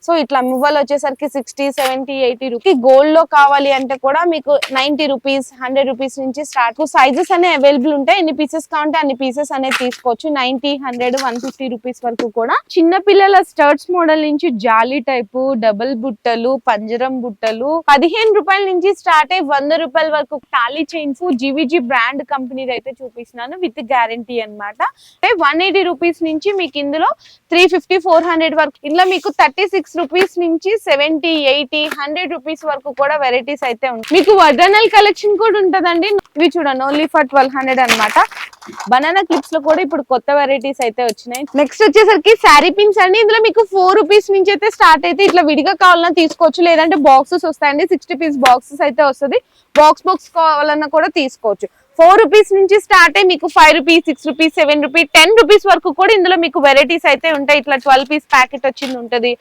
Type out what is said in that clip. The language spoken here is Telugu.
సో ఇట్లా మువ్వలు వచ్చేసరికి 60, 70, 80 రూపీస్. గోల్డ్ లో కావాలి అంటే కూడా మీకు 90 రూపీస్, 100 రూపీస్ నుంచి స్టార్ట్. సైజెస్ అనే అవైలబుల్ ఉంటాయి, ఎన్ని పీసెస్ కావాలంటే అన్ని పీసెస్ అనేది తీసుకోవచ్చు. 90, 100, 150 రూపీస్ వరకు కూడా. చిన్న పిల్లల స్టర్ట్స్ మోడల్ నుంచి జాలీ టైపు, డబుల్ బుట్టలు, పంజరం బుట్టలు 15 రూపాయల నుంచి స్టార్ట్ అయ్యి 100 రూపాయల వరకు Tally chains GVG brand company అయితే చూపిస్తున్నాను విత్ గ్యారంటీ అన్నమాట. 180 రూపీస్ నుంచి మీకు ఇందులో 350, 400 వరకు. ఇందులో మీకు 36 రూపీస్ నుంచి 70, 80, 100 రూపీస్ వరకు కూడా వెరైటీస్ అయితే ఉంటాయి. మీకు వడ్రనల్ కలెక్షన్ కూడా ఉంటదండి. ఇవి చూడండి ఓన్లీ ఫర్ 1200 అన్నమాట. బనానా క్లిప్స్ లో కూడా ఇప్పుడు కొత్త వెరైటీస్ అయితే వచ్చినాయి. నెక్స్ట్ వచ్చేసరికి శారీ పిన్స్ అండి. ఇందులో మీకు 4 రూపీస్ నుంచి అయితే స్టార్ట్ అయితే ఇట్లా విడిగా కావాలన్నా తీసుకోవచ్చు, లేదంటే బాక్సెస్ వస్తాయండి. 60 పీస్ బాక్సెస్ అయితే వస్తుంది. బాక్స్ కావాలన్నా కూడా తీసుకోవచ్చు. 4 రూపీస్ నుంచి స్టార్ట్ అయ్యి మీకు 5 రూపీస్, 6 రూపీస్, 7 రూపీస్, 10 రూపీస్ వరకు కూడా ఇందులో మీకు వెరైటీస్ అయితే ఉంటాయి. ఇట్లా 12 పీస్ ప్యాకెట్ వచ్చింది ఉంటది,